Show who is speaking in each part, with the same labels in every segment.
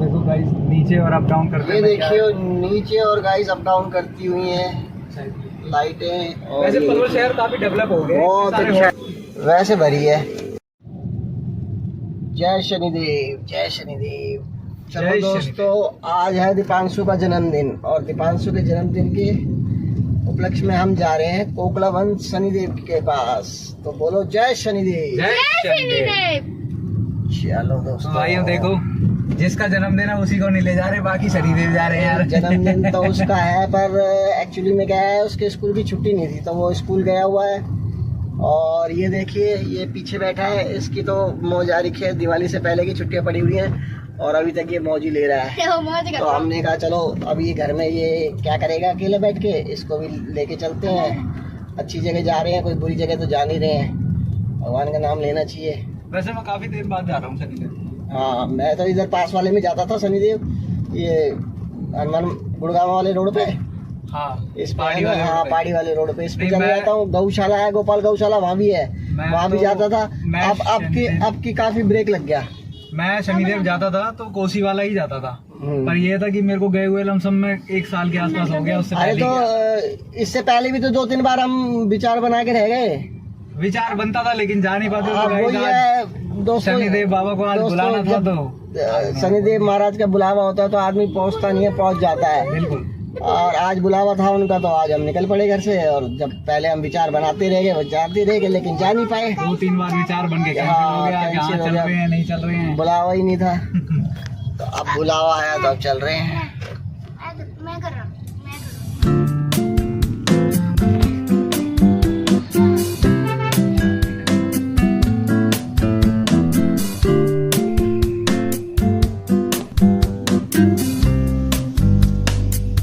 Speaker 1: देखो गाइस नीचे और अप डाउन करते
Speaker 2: ये देखिए नीचे और गाइस अप डाउन करती हुई हैं लाइटें। और
Speaker 1: वैसे पलवल शहर काफी डेवलप हो गए,
Speaker 2: बहुत अच्छा वैसे भरी है। जय शनिदेव, जय शनिदेव। चलो
Speaker 1: जय
Speaker 2: दोस्तों, आज है दीपांशु का जन्मदिन और दीपांशु के जन्मदिन के उपलक्ष्य में हम जा रहे हैं कोकलावन शनिदेव के पास। तो बोलो जय शनिदेव।
Speaker 1: जय शनिदेव।
Speaker 2: चलो दोस्तों,
Speaker 1: भाई हम देखो जिसका जन्मदिन है उसी को नहीं ले जा रहे, बाकी शनिदेव जा रहे हैं यार।
Speaker 2: जन्मदिन तो उसका है पर एक्चुअली में क्या है, उसके स्कूल की छुट्टी नहीं थी तो वो स्कूल गया हुआ है। और ये देखिए ये पीछे बैठा है, इसकी तो मौज आ रखी है, दिवाली से पहले की छुट्टियां पड़ी हुई हैं और अभी तक ये मौज ही ले रहा है। तो हमने कहा चलो अभी घर में ये क्या करेगा अकेले बैठ के, इसको भी लेके चलते हैं। अच्छी जगह जा रहे हैं, कोई बुरी जगह तो जा नहीं रहे हैं, भगवान का नाम लेना चाहिए।
Speaker 1: वैसे मैं काफी देर बाद जा रहा हूँ शनिदेव।
Speaker 2: हाँ, मैं तो इधर पास वाले में जाता था शनिदेव, ये हनुमान गुड़गांव वाले रोड पे।
Speaker 1: हाँ,
Speaker 2: इस पहाड़ी वाले, हाँ पहाड़ी वाले रोड पे इस पे चला जाता हूँ। गौशाला है, गोपाल गौशाला वहाँ भी है, वहाँ भी जाता था। अब की काफी ब्रेक लग गया।
Speaker 1: मैं शनिदेव जाता था तो कोसी वाला ही जाता था, पर ये था कि मेरे को गए हुए लमसम में 1 साल के आसपास हो गया। उससे
Speaker 2: अरे तो इससे पहले भी तो 2-3 बार हम विचार बना के रह गए।
Speaker 1: विचार बनता था लेकिन जा नहीं पाते
Speaker 2: दोस्तों।
Speaker 1: शनिदेव बाबा को आज बुलाना था तो
Speaker 2: शनिदेव महाराज का बुलावा होता है तो आदमी पहुंचता नहीं है, पहुंच जाता है।
Speaker 1: बिल्कुल।
Speaker 2: और आज बुलावा था उनका तो आज हम निकल पड़े घर से। और जब पहले हम विचार बनाते रह गए, जाते रह गए, लेकिन जा नहीं पाए।
Speaker 1: 2-3 बार विचार बन के कैंसिल हो गया कि हाँ चल रहे हैं, नहीं चल रहे हैं,
Speaker 2: बुलावा ही नहीं था। तो अब बुलावा आया तो अब चल रहे हैं।
Speaker 3: मैं कर रहा हूँ।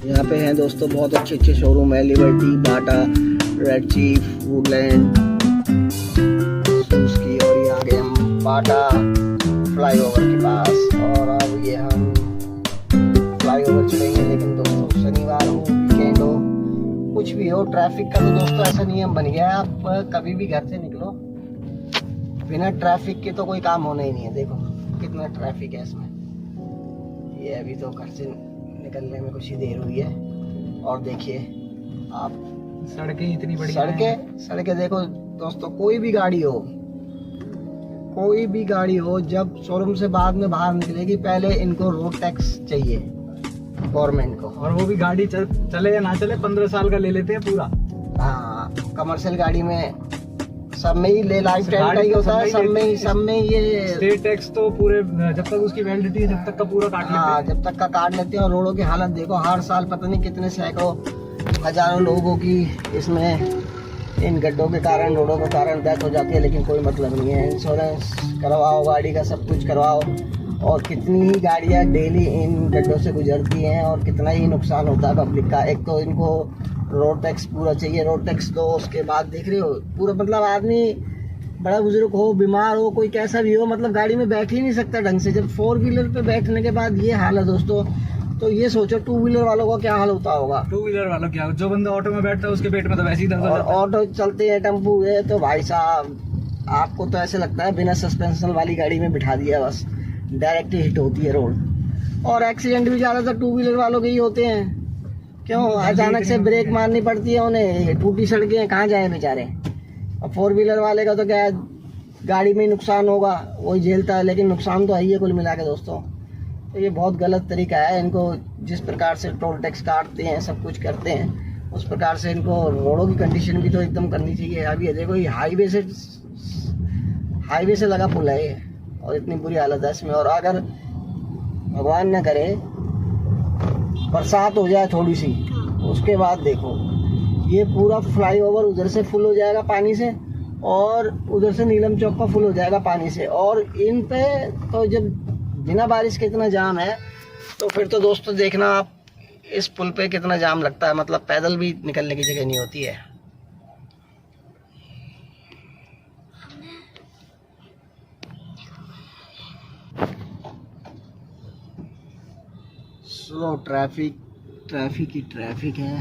Speaker 2: यहाँ पे हैं दोस्तों बहुत अच्छे शोरूम है, लिबर्टी, बाटा, रेड चीफ, वुडलैंड, की। और ये आ गए हम बाटा फ्लाईओवर के पास। और अब ये हम फ्लाईओवर चढ़ेंगे। लेकिन दोस्तों शनिवार हो, वीकेंड हो, कुछ भी हो, ट्रैफिक का तो दोस्तों ऐसा नियम बन गया है, आप कभी भी घर से निकलो बिना ट्रैफिक के तो कोई काम होना ही नहीं है। देखो कितना ट्रैफिक है इसमें। ये अभी तो घर से निकलने में कुछ ही देर हुई है। और देखिए आप
Speaker 1: सड़कें इतनी बड़ी
Speaker 2: सड़कें देखो दोस्तों। कोई भी गाड़ी हो जब शोरूम से बाद में बाहर निकलेगी, पहले इनको रोड टैक्स चाहिए गवर्नमेंट को।
Speaker 1: और वो भी गाड़ी चले या ना चले 15 साल का ले लेते हैं पूरा।
Speaker 2: हाँ, कमर्शियल गाड़ी में सब में ही लाइफ टाइम का ही होता है, सब में ये
Speaker 1: स्टेट टैक्स तो पूरे जब तक उसकी वैलिडिटी है जब तक का पूरा काट लेते हैं।
Speaker 2: हाँ, जब तक का काट लेते हैं। और रोडों की हालत देखो, हर साल पता नहीं कितने सैकड़ों हजारों लोगों की इसमें इन गड्ढों के कारण, रोडों के कारण डेथ हो जाती है। लेकिन कोई मतलब नहीं है। इंश्योरेंस करवाओ गाड़ी का, सब कुछ करवाओ। और कितनी ही गाड़ियाँ डेली इन गड्ढों से गुजरती हैं और कितना ही नुकसान होता है पब्लिक का। एक तो इनको रोड टैक्स पूरा चाहिए, रोड टैक्स दो। उसके बाद देख रहे हो पूरा, मतलब आदमी बड़ा बुजुर्ग हो, बीमार हो, कोई कैसा भी हो, मतलब गाड़ी में बैठ ही नहीं सकता ढंग से। जब 4 व्हीलर पे बैठने के बाद ये हाल है दोस्तों, तो ये सोचो 2 व्हीलर वालों का क्या हाल होता होगा।
Speaker 1: 2 व्हीलर वालों क्या, जो बंदा ऑटो में बैठता है उसके पेट में तो वैसे ही दर्द होता है।
Speaker 2: ऑटो चलते हैं, टेम्पू है, तो भाई साहब आपको तो ऐसे लगता है बिना सस्पेंशन वाली गाड़ी में बिठा दिया, बस डायरेक्ट हिट होती है रोड। और एक्सीडेंट भी ज्यादातर 2 व्हीलर वालों के ही होते हैं। क्यों, अचानक से ब्रेक मारनी पड़ती है उन्हें, टूटी सड़कें, कहाँ जाए बेचारे। और 4 व्हीलर वाले का तो क्या है, गाड़ी में नुकसान होगा वही झेलता है, लेकिन नुकसान तो है ही कुल मिला के दोस्तों। तो ये बहुत गलत तरीका है। इनको जिस प्रकार से टोल टैक्स काटते हैं, सब कुछ करते हैं, उस प्रकार से इनको रोडों की कंडीशन भी तो एकदम करनी चाहिए। अभी ये देखो, ये हाईवे से लगा पुल है ये, और इतनी बुरी हालत है इसमें। और अगर भगवान न करे बरसात हो जाए थोड़ी सी, उसके बाद देखो ये पूरा फ्लाईओवर उधर से फुल हो जाएगा पानी से, और उधर से नीलम चौक का फुल हो जाएगा पानी से। और इन पे तो जब बिना बारिश के इतना जाम है, तो फिर तो दोस्तों देखना आप इस पुल पे कितना जाम लगता है, मतलब पैदल भी निकलने की जगह नहीं होती है। स्लो ट्रैफिक है।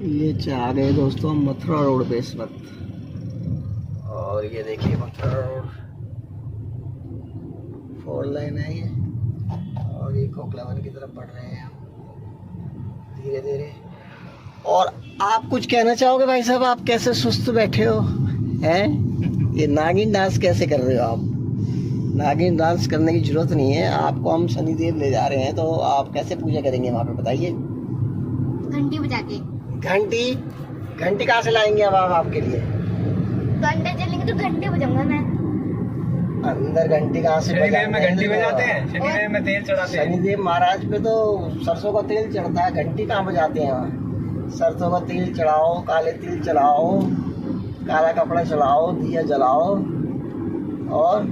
Speaker 2: ये आ गए दोस्तों मथुरा रोड पे इस वक्त। और ये देखिए मथुरा रोड 4 लाइन है ये। और ये कोकलावन की तरफ बढ़ रहे हैं हम धीरे धीरे। और आप कुछ कहना चाहोगे भाई साहब? आप कैसे सुस्त बैठे हो हैं? ये नागिन डांस कैसे कर रहे हो आप? नागिन डांस करने की जरूरत नहीं है, आपको हम शनिदेव ले जा रहे हैं, तो आप कैसे पूजा करेंगे वहाँ पे बताइए?
Speaker 3: घंटी बजा के।
Speaker 2: घंटी? घंटी कहाँ से लाएंगे अब आप आपके लिए?
Speaker 3: तो अंदर चलेंगे तो घंटे बजाऊंगा मैं।
Speaker 2: अंदर घंटी कहाँ से
Speaker 1: शनिदेव में
Speaker 2: बजाएंगे?
Speaker 1: घंटी बजाते हैं, शनिदेव में तेल चढ़ाते हैं।
Speaker 2: शनिदेव महाराज पे तो सरसों का तेल चढ़ता है, घंटी कहाँ बजाते हैं वहाँ? सरसों का तेल चढ़ाओ, काले तिल चढ़ाओ, काला कपड़ा चढ़ाओ, दिया जलाओ, और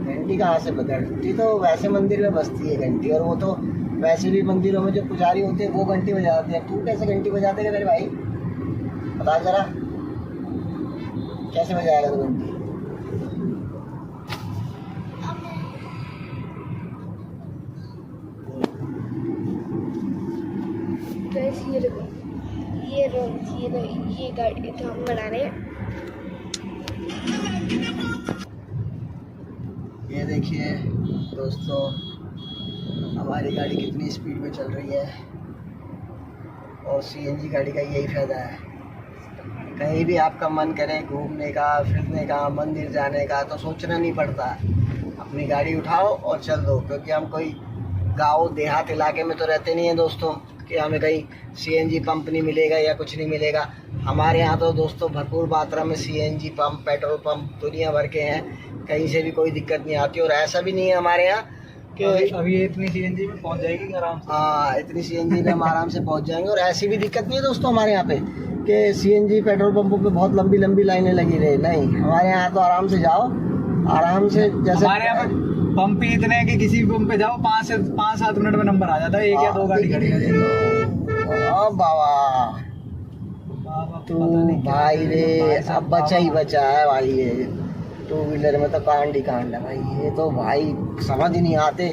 Speaker 2: घंटी कहाँ से? घंटी तो वैसे मंदिर में बजती है घंटी, और वो तो वैसे भी मंदिरों में जो पुजारी होते हैं वो घंटी बजाते हैं। तू कैसे घंटी बजाते हैं मेरे भाई? बता जरा, कैसे बजाएगा तू घंटी?
Speaker 3: ये देखो, ये गाड़ी तो हम बना रहे हैं।
Speaker 2: ये देखिए दोस्तों, हमारी गाड़ी कितनी स्पीड में चल रही है, और सीएनजी गाड़ी का यही फायदा है। कहीं भी आपका मन करे घूमने का, फिरने का, मंदिर जाने का, तो सोचना नहीं पड़ता, अपनी गाड़ी उठाओ और चल दो। क्योंकि हम कोई गांव देहात इलाके में तो रहते नहीं हैं दोस्तों कि हमें कहीं सीएनजी पंप नहीं मिलेगा या कुछ नहीं मिलेगा। हमारे यहाँ तो दोस्तों भरपूर मात्रा में सीएनजी पंप, पेट्रोल पंप दुनिया भर के हैं, कहीं से भी कोई दिक्कत नहीं आती। और ऐसा भी नहीं है हमारे यहाँ कि
Speaker 1: अभी ये इतनी सीएनजी में पहुंच जाएगी आराम से।
Speaker 2: हाँ, इतनी सीएनजी में हम आराम से पहुंच जाएंगे। और ऐसी भी दिक्कत नहीं है दोस्तों हमारे यहाँ पे कि सीएनजी पेट्रोल पंपों पे बहुत लंबी लंबी लाइनें लगी रहे, नहीं। हमारे यहाँ तो आराम से जाओ, आराम से। जैसे
Speaker 1: हमारे यहाँ पे पंप ही इतने हैं कि किसी भी पंप पे जाओ 5-7 मिनट में नंबर आ जाता है, एक या दो गाड़ी खड़ी है।
Speaker 2: बाबा तू भाई रे, अब बचा ही बचा है भाई। ये टू व्हीलर में तो कांड ही कांड है भाई। ये तो भाई समझ ही नहीं आते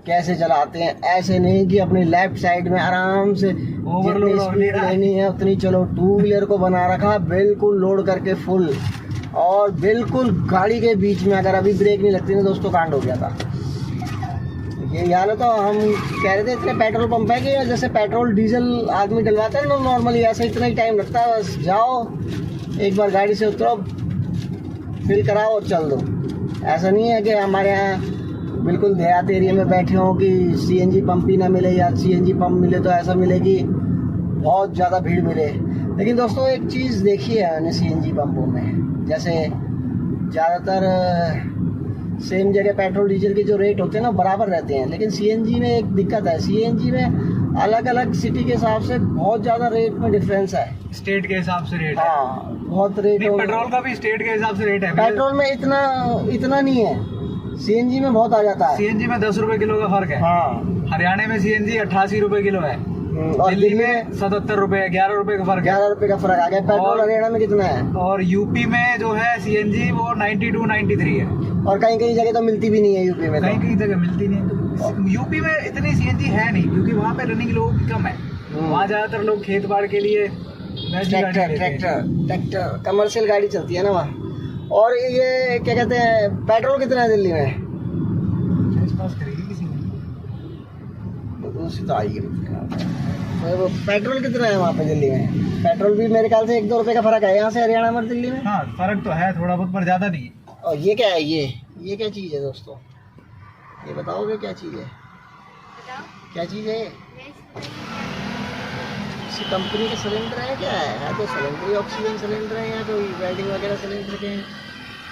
Speaker 2: कैसे चलाते हैं। ऐसे नहीं कि अपनी लेफ्ट साइड में आराम से
Speaker 1: ओवरलोड
Speaker 2: स्पीड लेनी है उतनी चलो। टू व्हीलर को बना रखा बिल्कुल लोड करके फुल, और बिल्कुल गाड़ी के बीच में अगर अभी ब्रेक नहीं लगती ना दोस्तों, कांड हो गया था। ये यहाँ तो हम कह रहे थे इतने पेट्रोल पंप है कि जैसे पेट्रोल डीजल आदमी डलवाता है ना नॉर्मली, ऐसा इतना ही टाइम लगता है। बस जाओ, एक बार गाड़ी से उतरो, फिल कराओ और चल दो। ऐसा नहीं है कि हमारे यहाँ बिल्कुल देहात एरिया में बैठे हों कि सीएनजी पंप ही ना मिले, या सीएनजी पंप मिले तो ऐसा मिले कि बहुत ज़्यादा भीड़ मिले। लेकिन दोस्तों एक चीज़ देखी है मैंने सीएनजी पंपों में, जैसे ज़्यादातर सेम जगह पेट्रोल डीजल के जो रेट होते हैं ना बराबर रहते हैं, लेकिन सीएनजी में एक दिक्कत है। सीएनजी में अलग अलग सिटी के हिसाब से बहुत ज़्यादा रेट में डिफरेंस है,
Speaker 1: स्टेट के हिसाब से रेट है।
Speaker 2: हाँ, बहुत रेट।
Speaker 1: पेट्रोल का भी स्टेट के हिसाब से रेट है।
Speaker 2: पेट्रोल में इतना नहीं है, सीएनजी में बहुत आ जाता है।
Speaker 1: सीएनजी में 10 रुपए किलो का फर्क है।
Speaker 2: हाँ,
Speaker 1: हरियाणा में सीएनजी 88 रुपए किलो है,
Speaker 2: और
Speaker 1: दिल्ली में 77 रुपए, 11 रुपए का फर्क है।
Speaker 2: 11 रुपए का फर्क आ गया। पेट्रोल हरियाणा में कितना है?
Speaker 1: और यूपी में जो है सीएनजी वो 92-93 है।
Speaker 2: और कहीं कहीं जगह तो मिलती भी नहीं है यूपी में।
Speaker 1: कहीं कहीं जगह मिलती नहीं है। यूपी में इतनी सीएनजी है नहीं, क्योंकि वहाँ पे रनिंग लोगों की कम है। वहाँ ज्यादातर लोग खेत बाड़ के लिए
Speaker 2: ट्रैक्टर कमर्शियल गाड़ी चलती है ना वहाँ। और ये क्या कहते हैं, पेट्रोल कितना है दिल्ली में? दूसरी तो आएगी। तो पेट्रोल कितना है वहाँ पे दिल्ली में? पेट्रोल भी मेरे ख्याल से 1-2 रुपए का फर्क है यहाँ से हरियाणा में दिल्ली में।
Speaker 1: हाँ, फर्क तो है थोड़ा बहुत, पर ज्यादा नहीं है।
Speaker 2: और ये क्या है? ये क्या चीज़ है दोस्तों? ये बताओगे क्या चीज़ है? क्या चीज़ है? किसी कंपनी का सिलेंडर है क्या है? तो सिलेंडर ऑक्सीजन सिलेंडर है या कोई वेल्डिंग वगैरह सिलेंडर के हैं?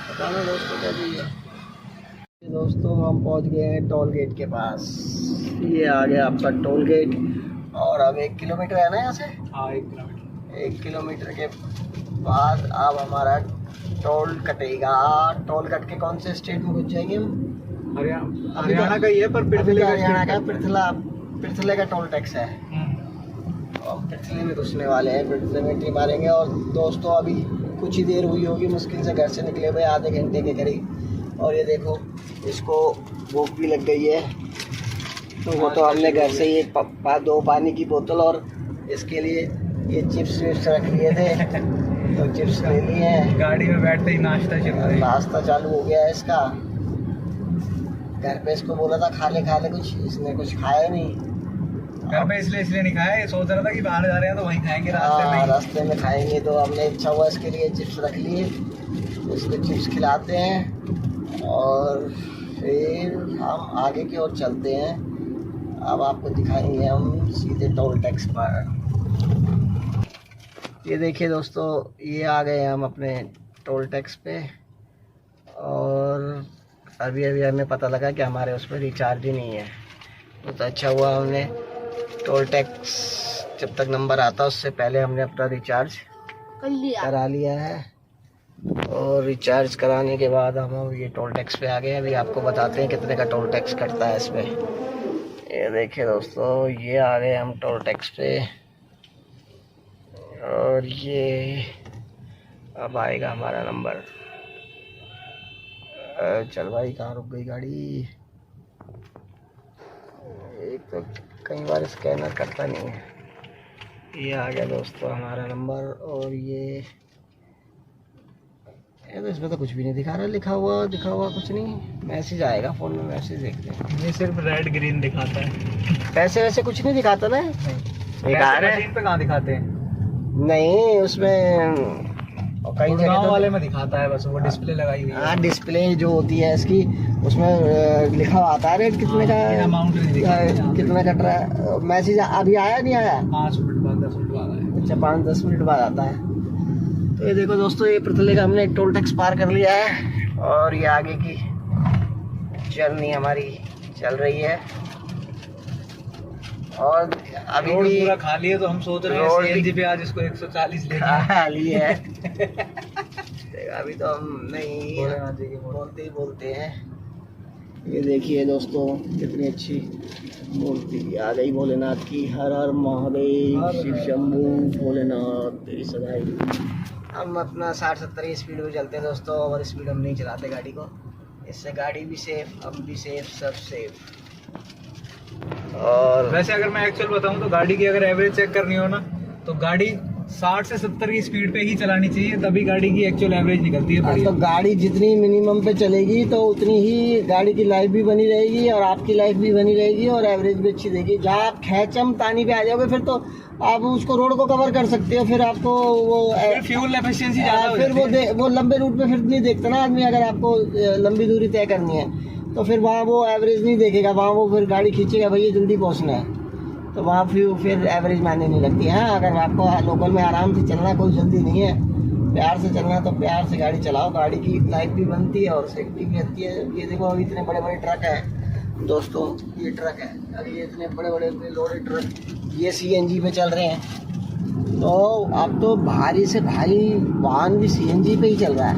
Speaker 2: बताना दोस्तों क्या चीज़ है। दोस्तों हम पहुंच गए हैं टोल गेट के पास। ये आ गया आपका टोल गेट, और अब 1 किलोमीटर है ना यहाँ से?
Speaker 1: हाँ, 1 किलोमीटर।
Speaker 2: 1 किलोमीटर के बाद अब हमारा टोल कटेगा। टोल कट के कौन से स्टेट में घुस जाएंगे हम?
Speaker 1: हरियाणा का ही है, पर
Speaker 2: हरियाणा का पिरथले का टोल टैक्स है। और पिरथले में घुसने वाले हैं, पिरथले में एंट्री मारेंगे। और दोस्तों अभी कुछ ही देर हुई होगी, मुश्किल से घर से निकले हुए आधे घंटे के करीब। और ये देखो, इसको भूख भी लग गई है, तो वो तो हमने घर से ही 2 पानी की बोतल और इसके लिए ये चिप्स विप्स रख लिए थे, तो चिप्स ले लिए हैं।
Speaker 1: गाड़ी में बैठते ही नाश्ता चल रहा है।
Speaker 2: नाश्ता चालू हो गया है इसका। घर पे इसको बोला था खा ले कुछ, इसने कुछ खाया नहीं।
Speaker 1: घर पे इसलिए नहीं खाया, ये सोच रहा था कि बाहर जा रहे हैं तो वहीं खाएंगे रास्ते में ही।
Speaker 2: रास्ते में खाएंगे। तो हमने इच्छा हुआ इसके लिए चिप्स रख लिए, इसको चिप्स खिलाते हैं और फिर हम आगे की ओर चलते हैं। अब आपको दिखाएंगे हम सीधे टोल टैक्स पर। ये देखिए दोस्तों, ये आ गए हम अपने टोल टैक्स पे और अभी हमें पता लगा कि हमारे उस पर रिचार्ज ही नहीं है। तो अच्छा हुआ हमने टोल टैक्स जब तक नंबर आता उससे पहले हमने अपना रिचार्ज करा लिया है। और रिचार्ज कराने के बाद हम ये टोल टैक्स पे आ गए। अभी आपको बताते हैं कितने का टोल टैक्स कटता है इसमें। ये देखिए दोस्तों, ये आ गए हम टोल टैक्स पे और ये अब आएगा हमारा नंबर। चल भाई, कहाँ रुक गई गाड़ी? एक तो कई बार स्कैनर करता नहीं है। ये आ गया दोस्तों हमारा नंबर और ये तो इसमें तो कुछ भी नहीं दिखा रहा, लिखा हुआ कुछ नहीं। मैसेज आएगा फ़ोन में, मैसेज देखते हैं।
Speaker 1: ये सिर्फ रेड ग्रीन दिखाता है,
Speaker 2: पैसे वैसे कुछ नहीं दिखाता ना।
Speaker 1: मशीन पे कहाँ दिखाते हैं?
Speaker 2: नहीं, उसमें कई जगह
Speaker 1: गाँव
Speaker 2: तो
Speaker 1: वाले में दिखाता है, बस वो डिस्प्ले लगाई हुई है।
Speaker 2: हाँ, डिस्प्ले जो होती है इसकी, उसमें लिखा हुआ आता है रेट कितने का,
Speaker 1: अमाउंट नहीं दिखाता,
Speaker 2: कितना कट रहा है। मैसेज अभी आया नहीं आया?
Speaker 1: 5 मिनट बाद 10 मिनट बाद आया।
Speaker 2: अच्छा, 5-10 मिनट बाद आता है। तो ये देखो दोस्तों, ये पुतले का हमने टोल टैक्स पार कर लिया है और ये आगे की जर्नी हमारी चल रही है। और अभी
Speaker 1: रोड
Speaker 2: भी
Speaker 1: पूरा खाली है तो हम सोच रहे हैं सीएनजी पे आज इसको 140 ले
Speaker 2: खाली है। अभी तो हम नहीं बोलते हैं। ये देखिए दोस्तों, कितनी अच्छी मूर्ति आ गई भोलेनाथ की। हर हर महादेव, शिव शंभू भोलेनाथ तेरी सगाई। हम अपना 60-70 की स्पीड में चलते हैं दोस्तों, और स्पीड हम नहीं चलाते गाड़ी को। इससे गाड़ी भी सेफ, हम भी सेफ, सब सेफ। और
Speaker 1: वैसे अगर मैं एक्चुअल बताऊं तो गाड़ी की अगर एवरेज चेक करनी हो ना तो गाड़ी 60 से 70 की स्पीड पे ही चलानी चाहिए, तभी गाड़ी की एक्चुअल एवरेज निकलती है बढ़िया।
Speaker 2: तो गाड़ी जितनी मिनिमम पे चलेगी तो उतनी ही गाड़ी की लाइफ भी बनी रहेगी और आपकी लाइफ भी बनी रहेगी और एवरेज भी अच्छी देगी। जहाँ आप खेचम तानी पे आ जाओगे फिर तो आप उसको रोड को कवर कर सकते हो, फिर आपको वो
Speaker 1: फ्यूल एफिशिएंसी ज्यादा हो
Speaker 2: फिर
Speaker 1: जाती है।
Speaker 2: वो लंबे रूट पे फिर नहीं देखता ना आदमी। अगर आपको लंबी दूरी तय करनी है तो फिर वहाँ वो एवरेज नहीं देखेगा, वहाँ वो फिर गाड़ी खींचेगा, भैया जल्दी पहुँचना है, तो वहाँ फिर एवरेज मानने नहीं लगती है। हाँ, अगर आपको लोकल में आराम से चलना, कोई जल्दी नहीं है, प्यार से चलना, तो प्यार से गाड़ी चलाओ। गाड़ी की लाइफ भी बनती है और सेफ्टी भी रहती है। ये देखो, अभी इतने बड़े बड़े ट्रक हैं दोस्तों, ये ट्रक है, अभी ये इतने बड़े बड़े लोडेड ट्रक ये सीएनजी पे चल रहे हैं। तो अब तो भारी से भारी वाहन भी सीएनजी पे ही चल रहा है।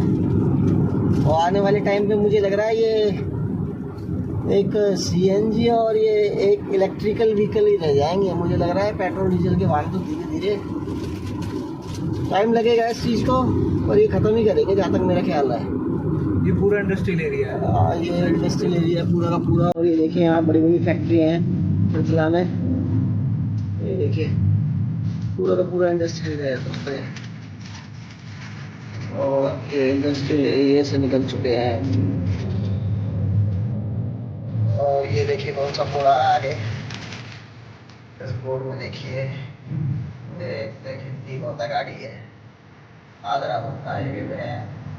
Speaker 2: और आने वाले टाइम पे मुझे लग रहा है ये एक सीएनजी और ये एक इलेक्ट्रिकल व्हीकल ही रह जाएंगे। मुझे लग रहा है पेट्रोल डीजल के वाहन तो धीरे धीरे टाइम लगेगा इस चीज़ को, और ये ख़त्म ही करेंगे जहाँ तक मेरा ख्याल है।
Speaker 1: ये पूरा इंडस्ट्रियल एरिया है।
Speaker 2: ये इंडस्ट्रियल एरिया पूरा का पूरा। और ये देखिए, यहाँ बड़ी बड़ी फैक्ट्री हैं मिथिला में। ये देखिए, पूरा का पूरा इंडस्ट्रियल एरिया है और ये इंडस्ट्रियल एरिया से निकल चुके हैं। और ये देखिए कौन सा बोर्ड आगे, इस बोर्ड में देखिए, देखिए कौन सा गाड़ी है, आगरा है।